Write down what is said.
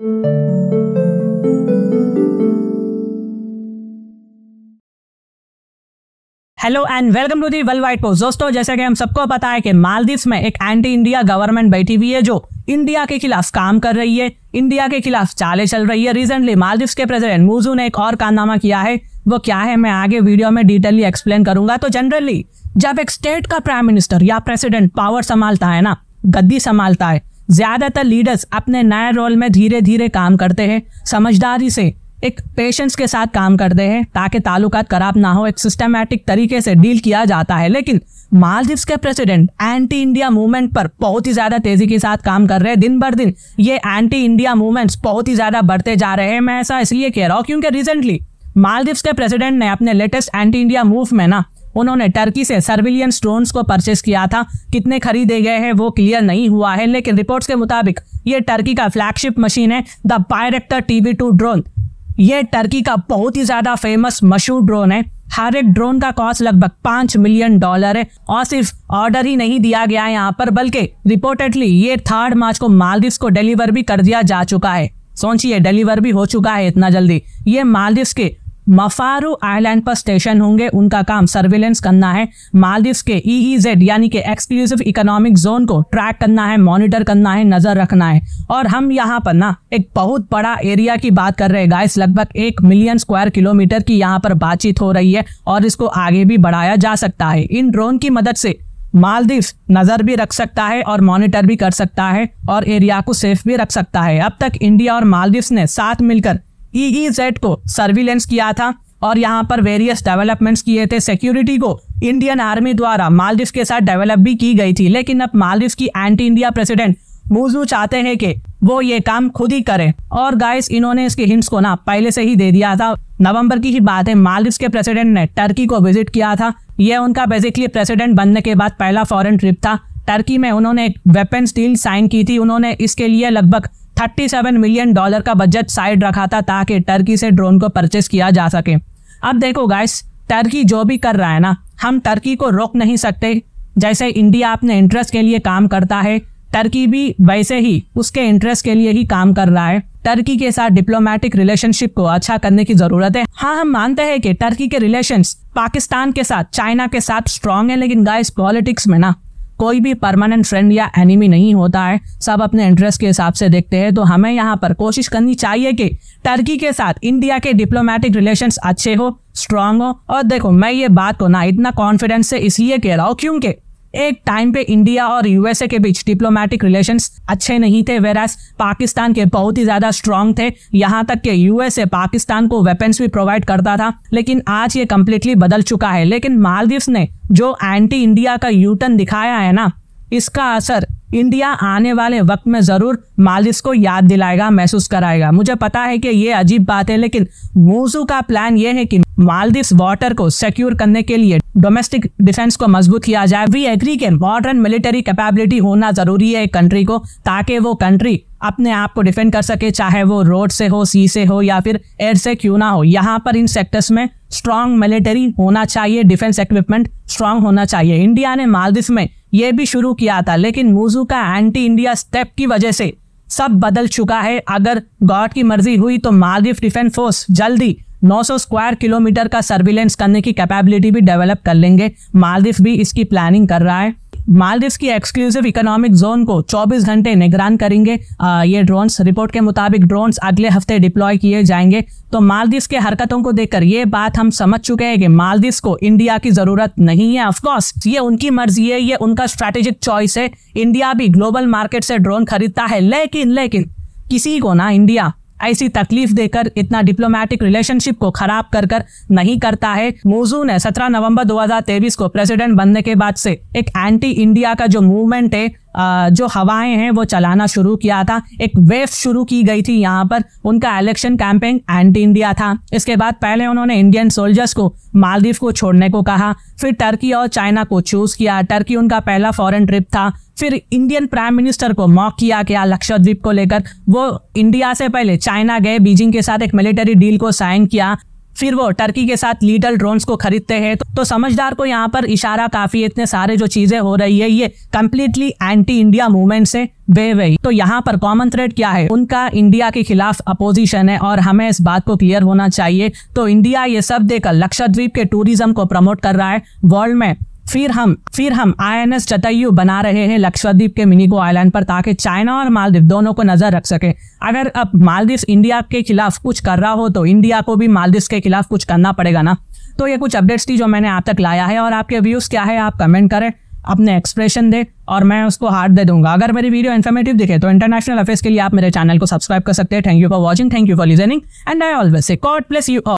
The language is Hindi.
Hello and welcome to the world wide post. दोस्तों, जैसे कि हम सबको पता है कि मालदीव्स में एक एंटी इंडिया गवर्नमेंट बैठी हुई है जो इंडिया के खिलाफ काम कर रही है, इंडिया के खिलाफ चालें चल रही है। रिसेंटली मालदीव्स के प्रेसिडेंट मूजू ने एक और कारनामा किया है। वो क्या है मैं आगे वीडियो में डिटेली एक्सप्लेन करूंगा। तो जनरली जब एक स्टेट का प्राइम मिनिस्टर या प्रेसिडेंट पावर संभालता है ना, गद्दी संभालता है, ज्यादातर लीडर्स अपने नए रोल में धीरे धीरे काम करते हैं, समझदारी से एक पेशेंस के साथ काम करते हैं ताकि ताल्लुकात खराब ना हो, एक सिस्टमैटिक तरीके से डील किया जाता है। लेकिन मालदीव्स के प्रेसिडेंट एंटी इंडिया मूवमेंट पर बहुत ही ज्यादा तेजी के साथ काम कर रहे हैं। दिन बर दिन ये एंटी इंडिया मूवमेंट्स बहुत ही ज्यादा बढ़ते जा रहे हैं। मैं ऐसा इसलिए कह रहा हूँ क्योंकि रिसेंटली मालदीव्स के प्रेसिडेंट ने अपने लेटेस्ट एंटी इंडिया मूव में ना, उन्होंने टर्की से सर्विलियंस ड्रोन्स को परचेस किया था। कितने खरीदे गए हैं वो क्लियर नहीं हुआ है, लेकिन रिपोर्ट्स के मुताबिक ये टर्की का फ्लैगशिप मशीन है, द बायरेक्टर TB2 ड्रोन। ये टर्की का बहुत ही ज्यादा फेमस मशहूर ड्रोन है। हर एक ड्रोन का कॉस्ट लगभग $5 मिलियन है और सिर्फ ऑर्डर ही नहीं दिया गया है यहाँ पर, बल्कि रिपोर्टेडली ये 3 मार्च को मालदीव्स को डिलीवर भी कर दिया जा चुका है। सोचिए, डिलीवर भी हो चुका है इतना जल्दी। ये मालदीव्स के मफारू आइलैंड पर स्टेशन होंगे। उनका काम सर्विलेंस करना है, मालदीव्स के EEZ यानी कि एक्सक्लूसिव इकोनॉमिक जोन को ट्रैक करना है, मॉनिटर करना है, नजर रखना है। और हम यहाँ पर ना एक बहुत बड़ा एरिया की बात कर रहे हैं गाइस। लगभग 1 मिलियन स्क्वायर किलोमीटर की यहाँ पर बातचीत हो रही है और इसको आगे भी बढ़ाया जा सकता है। इन ड्रोन की मदद से मालदीव्स नजर भी रख सकता है और मॉनिटर भी कर सकता है और एरिया को सेफ भी रख सकता है। अब तक इंडिया और मालदीव्स ने साथ मिलकर EEZ को सर्विलेंस किया था और यहाँ पर वेरियस डेवलपमेंट्स किए थे। सिक्योरिटी को इंडियन आर्मी द्वारा मालदीव्स के साथ डेवलप भी की गई थी। लेकिन अब मालदीव्स की एंटी इंडिया प्रेसिडेंट मूजू चाहते हैं कि वो ये काम खुद ही करें। और गाइस, इन्होंने इसके हिंट्स को ना पहले से ही दे दिया था। नवंबर की ही बात है, मालदीव्स के प्रेसिडेंट ने टर्की को विजिट किया था। यह उनका बेसिकली प्रेसिडेंट बनने के बाद पहला फॉरेन ट्रिप था। टर्की में उन्होंने एक वेपन्स डील साइन की थी। उन्होंने इसके लिए लगभग $37 मिलियन का बजट साइड रखा था ताकि टर्की से ड्रोन को परचेस किया जा सके। अब देखो गाइस, टर्की जो भी कर रहा है ना, हम टर्की को रोक नहीं सकते। जैसे इंडिया अपने इंटरेस्ट के लिए काम करता है, टर्की भी वैसे ही उसके इंटरेस्ट के लिए ही काम कर रहा है। टर्की के साथ डिप्लोमेटिक रिलेशनशिप को अच्छा करने की जरूरत है। हाँ, हम मानते हैं कि टर्की के रिलेशंस पाकिस्तान के साथ, चाइना के साथ स्ट्रांग है, लेकिन गाइस पॉलिटिक्स में ना कोई भी परमानेंट फ्रेंड या एनिमी नहीं होता है। सब अपने इंटरेस्ट के हिसाब से देखते हैं। तो हमें यहाँ पर कोशिश करनी चाहिए कि टर्की के साथ इंडिया के डिप्लोमेटिक रिलेशंस अच्छे हो, स्ट्रांग हो। और देखो, मैं ये बात को ना इतना कॉन्फिडेंस से इसलिए कह रहा हूँ क्योंकि एक टाइम पे इंडिया और USA के बीच डिप्लोमेटिक रिलेशंस अच्छे नहीं थे, वेरास पाकिस्तान के बहुत ही ज्यादा स्ट्रांग थे। यहाँ तक कि USA पाकिस्तान को वेपन्स भी प्रोवाइड करता था। लेकिन आज ये कम्प्लीटली बदल चुका है। लेकिन मालदीव्स ने जो एंटी इंडिया का यूटर्न दिखाया है ना, इसका असर इंडिया आने वाले वक्त में जरूर मालदीव्स को याद दिलाएगा, महसूस कराएगा। मुझे पता है कि ये अजीब बात है, लेकिन मूजू का प्लान ये है कि मालदीव्स वाटर को सिक्योर करने के लिए डोमेस्टिक डिफेंस को मजबूत किया जाए। वी एग्री कि मॉडर्न मिलिट्री कैपेबिलिटी होना जरूरी है एक कंट्री को, ताकि वो कंट्री अपने आप को डिफेंड कर सके, चाहे वो रोड से हो, सी से हो या फिर एयर से क्यों ना हो। यहाँ पर इन सेक्टर्स में स्ट्रांग मिलिट्री होना चाहिए, डिफेंस इक्विपमेंट स्ट्रांग होना चाहिए। इंडिया ने मालदीव्स में ये भी शुरू किया था, लेकिन मूजू का एंटी इंडिया स्टेप की वजह से सब बदल चुका है। अगर गॉड की मर्जी हुई तो मालदीव डिफेंस फोर्स जल्दी 900 स्क्वायर किलोमीटर का सर्विलेंस करने की कैपेबिलिटी भी डेवलप कर लेंगे। मालदीव भी इसकी प्लानिंग कर रहा है। मालदीव्स की एक्सक्लूसिव इकोनॉमिक जोन को 24 घंटे निगरान करेंगे ये ड्रोन्स। रिपोर्ट के मुताबिक ड्रोन्स अगले हफ्ते डिप्लॉय किए जाएंगे। तो मालदीव्स के हरकतों को देखकर ये बात हम समझ चुके हैं कि मालदीव्स को इंडिया की जरूरत नहीं है। ऑफ कोर्स ये उनकी मर्जी है, ये उनका स्ट्रैटेजिक चॉइस है। इंडिया भी ग्लोबल मार्केट से ड्रोन खरीदता है, लेकिन किसी को ना इंडिया ऐसी तकलीफ देकर, इतना डिप्लोमेटिक रिलेशनशिप को खराब कर नहीं करता है। मूजू ने 17 नवंबर 2023 को प्रेसिडेंट बनने के बाद से एक एंटी इंडिया का जो मूवमेंट है, जो हवाएं हैं वो चलाना शुरू किया था। एक वेव शुरू की गई थी यहाँ पर। उनका इलेक्शन कैंपेन एंटी इंडिया था। इसके बाद पहले उन्होंने इंडियन सोल्जर्स को मालदीव को छोड़ने को कहा, फिर टर्की और चाइना को चूज किया। टर्की उनका पहला फॉरेन ट्रिप था। फिर इंडियन प्राइम मिनिस्टर को मॉक किया क्या लक्षद्वीप को लेकर। वो इंडिया से पहले चाइना गए, बीजिंग के साथ एक मिलिट्री डील को साइन किया। फिर वो टर्की के साथ लिटल ड्रोन्स को खरीदते हैं। तो समझदार को यहाँ पर इशारा काफी, इतने सारे जो चीजें हो रही है ये कंप्लीटली एंटी इंडिया मूवमेंट से वही। तो यहाँ पर कॉमन थ्रेड क्या है, उनका इंडिया के खिलाफ अपोजिशन है और हमें इस बात को क्लियर होना चाहिए। तो इंडिया ये सब देकर लक्षद्वीप के टूरिज्म को प्रमोट कर रहा है वर्ल्ड में। फिर हम INS जटायु बना रहे हैं लक्षद्वीप के मिनिको आइलैंड पर, ताकि चाइना और मालदीव दोनों को नजर रख सके। अगर अब मालदीव इंडिया के खिलाफ कुछ कर रहा हो तो इंडिया को भी मालदीव के खिलाफ कुछ करना पड़ेगा ना। तो ये कुछ अपडेट्स थी जो मैंने आप तक लाया है, और आपके व्यूज क्या है आप कमेंट करें, अपने एक्सप्रेशन दे और मैं उसको हार्ट दे दूंगा। अगर मेरी वीडियो इन्फॉर्मेटिव दिखे तो इंटरनेशनल अफेयर्स के लिए आप मेरे चैनल को सब्सक्राइब कर सकते हैं। Thank you for watching, thank you for listening, and I always say God bless you all.